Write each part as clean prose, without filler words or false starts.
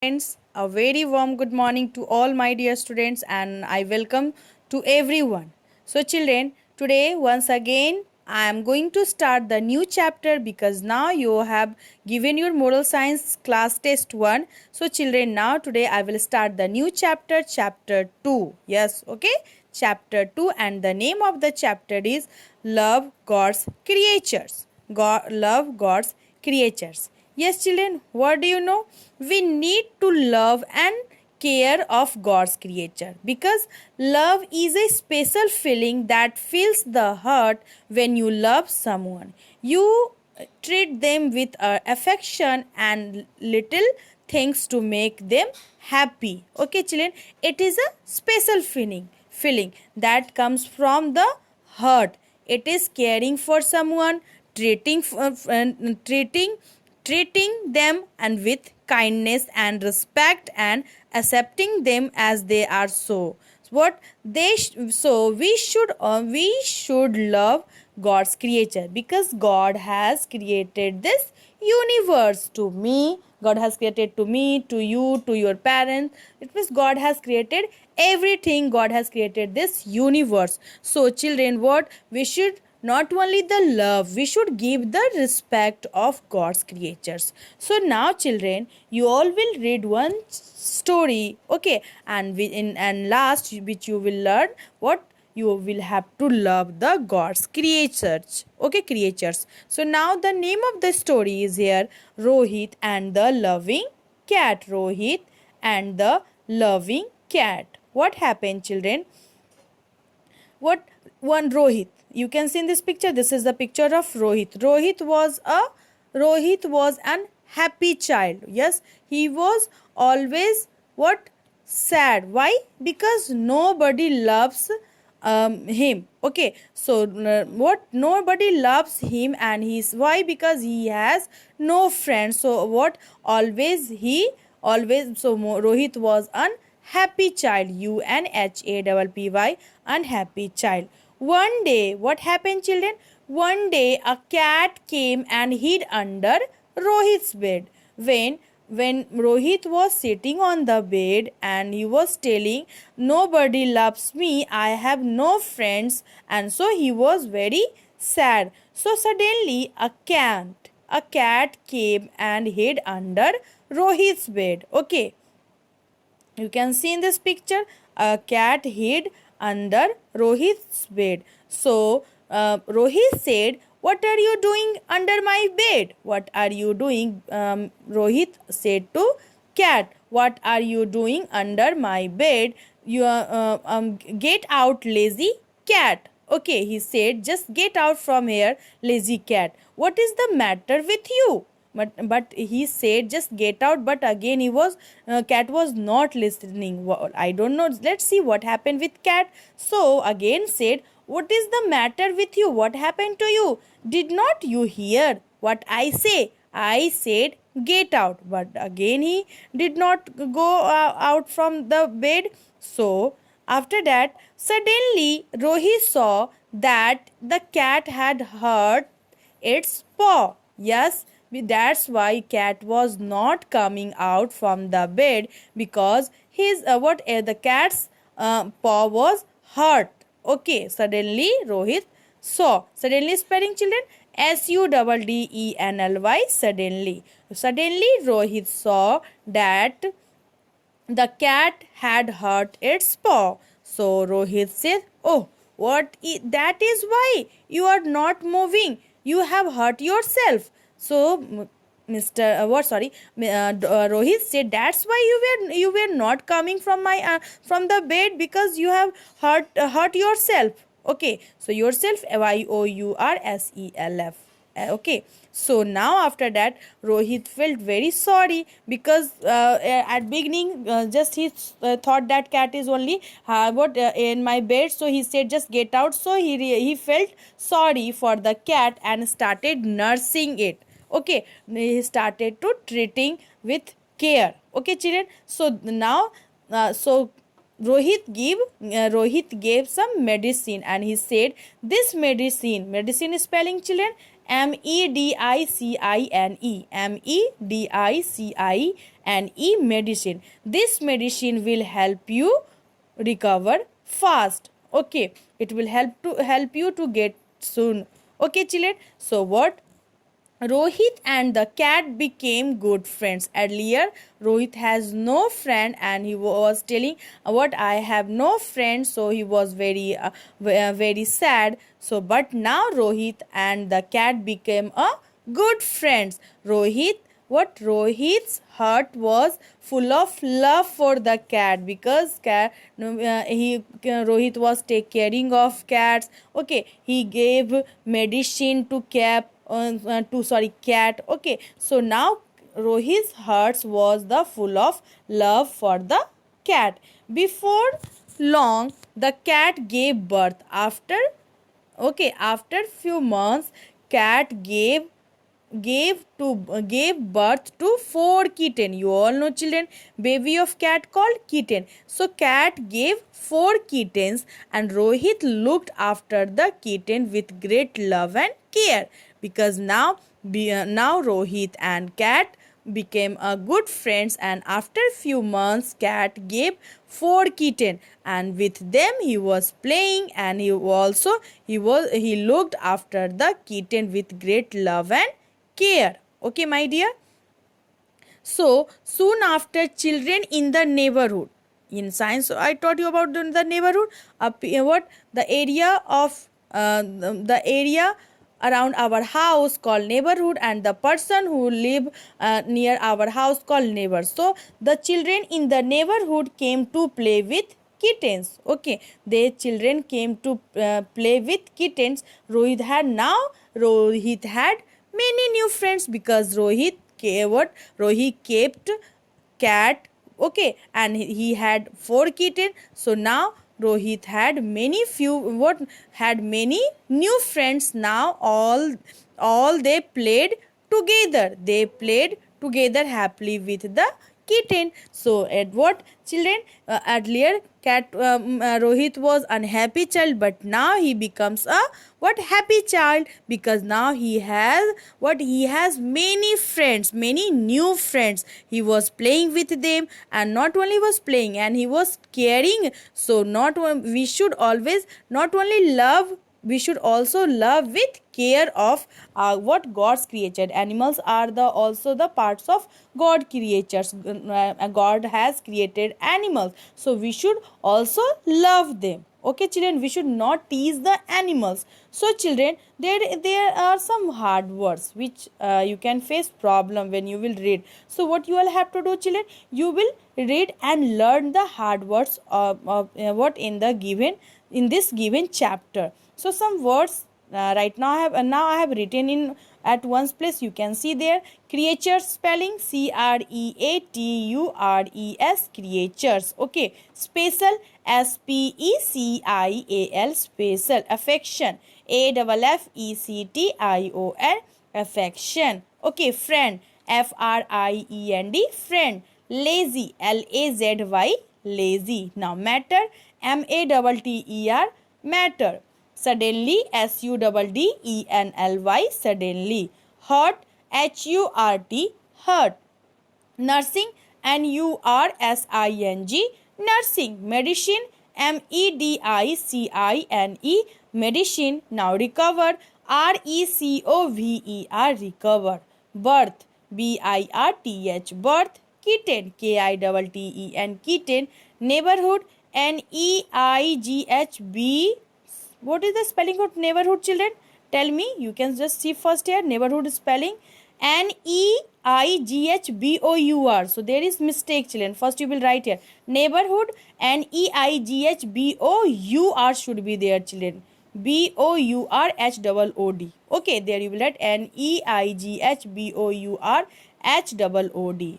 Friends, a very warm good morning to all my dear students, and I welcome to everyone. So, children, today once again I am going to start the new chapter because now you have given your moral science class test 1. So, children, now today I will start the new chapter, chapter 2. Yes, okay? Chapter 2, and the name of the chapter is Love God's Creatures. Love God's Creatures. Yes, children, what do you know? We need to love and care of God's creature because love is a special feeling that fills the heart when you love someone. You treat them with affection and little things to make them happy. Okay, children, it is a special feeling that comes from the heart. It is caring for someone, treating them and with kindness and respect and accepting them as they are. So we should love God's creature because God has created this universe to me. God has created to me, to you, to your parents. It means God has created everything. God has created this universe. So children, what we should not only the love, we should give the respect of God's creatures. So now children, you all will read one story, okay, and last which you will learn what you will have to love the God's creatures, okay, creatures. So now the name of the story is here, Rohit and the loving cat. Rohit and the loving cat. What happened, children? What one Rohit, you can see in this picture, this is the picture of Rohit was an happy child. Yes, he was always what, sad. Why? Because nobody loves him. Okay, so what, nobody loves him, and he's why, because he has no friends. So what, always so Rohit was an happy child, UNHAPPY, unhappy child. One day, what happened, children? One day, a cat came and hid under Rohit's bed. When Rohit was sitting on the bed and he was telling, nobody loves me, I have no friends, and so he was very sad. So suddenly a cat came and hid under Rohit's bed. Okay, you can see in this picture, a cat hid under Rohit's bed. So Rohit said, what are you doing under my bed? What are you doing? Rohit said to cat, what are you doing under my bed? You get out, lazy cat. Okay, he said, just get out from here, lazy cat. What is the matter with you? But he said, just get out. But again, cat was not listening. I don't know. Let's see what happened with cat. So again said, what is the matter with you? What happened to you? Did not you hear what I say? I said, get out. But again, he did not go out from the bed. So after that, suddenly Rohi saw that the cat had hurt its paw. Yes, that's why cat was not coming out from the bed, because the cat's paw was hurt. Okay, suddenly Rohit saw. Suddenly spelling, children, SUDDENLY. Suddenly Rohit saw that the cat had hurt its paw. So Rohit said, oh, that is why you are not moving. You have hurt yourself. So Mr. Rohit said, that's why you were not coming from from the bed, because you have hurt yourself. Okay, so yourself, YOURSELF. Okay, so now after that, Rohit felt very sorry, because at beginning, just he thought that cat is only in my bed. So he said, just get out. So he felt sorry for the cat and started nursing it. Okay, he started to treating with care. Okay, children, so now so Rohit gave some medicine, and he said, this medicine spelling, children, medicine, medicine, medicine. This medicine will help you recover fast. Okay, it will help you to get soon. Okay children, so what, Rohit and the cat became good friends. Earlier, Rohit has no friend and he was telling, what, I have no friend, so he was very sad. So but now Rohit and the cat became a good friends. Rohit's heart was full of love for the cat, because Rohit was take caring of cats. Okay, he gave medicine to cat. Okay, so now Rohit's heart was the full of love for the cat. Before long, the cat gave birth. After few months, cat gave birth to 4 kitten. You all know children, baby of cat called kitten. So cat gave 4 kittens, and Rohit looked after the kitten with great love and care, because now Rohit and cat became a good friends, and after few months cat gave 4 kitten, and with them he was playing, and he looked after the kitten with great love and care. Okay my dear, so soon after, children in the neighborhood, in science I taught you about the neighborhood, the area around our house called neighborhood, and the person who live near our house called neighbor. So the children in the neighborhood came to play with kittens. Okay, the children came to play with kittens. Rohit had many new friends, because Rohit kept cat. Okay, and he had 4 kittens. So now Rohit had many new friends. Now all they played together. They played together happily with the kitten. So at what children, earlier Rohit was unhappy child, but now he becomes a happy child, because now he has many friends, many new friends. He was playing with them, and not only was playing, and he was caring. So we should always not only love, we should also love with care of what God's created. Animals are also the parts of God creatures. God has created animals, so we should also love them. Okay children, we should not tease the animals. So children, there are some hard words which you can face problem when you will read. So what you all have to do children, you will read and learn the hard words what in this given chapter. So some words right now I have written in at one's place. You can see there, creatures spelling creatures, creatures. Okay, special, special, special. Affection, affection, affection. Okay, friend, friend, friend. Lazy, lazy, lazy. Now matter, matter, matter. Suddenly, suddenly, suddenly. Hurt, hurt, hurt. Nursing, nursing, nursing. Medicine, medicine, medicine. Now recover, recover, recover. Birth, birth, birth. Kitten, kitten, kitten. Neighborhood, neigh. What is the spelling of neighborhood children? Tell me. You can just see first here. Neighborhood spelling neighbor. So there is mistake children. First you will write here. Neighborhood, neighbor should be there children. bourhood. Okay, there you will write neighborhood.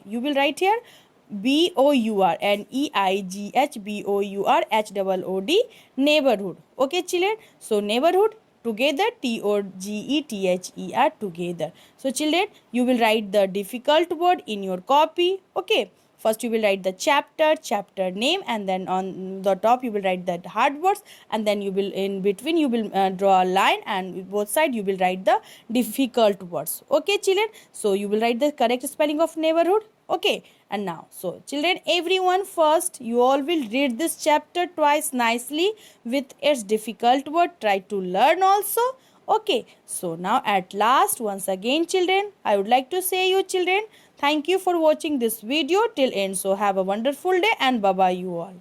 You will write here neighborhood, neighborhood. Okay children, so neighborhood together, together. So children, you will write the difficult word in your copy. Okay, First you will write the chapter name, and then on the top you will write the hard words, and then you will in between you will draw a line, and both side you will write the difficult words. Okay children, so you will write the correct spelling of neighborhood. Okay, and now, so children, everyone, first you all will read this chapter twice nicely with its difficult word. Try to learn also. Okay, so now at last, once again children, I would like to say you children, thank you for watching this video till end. So have a wonderful day and bye bye you all.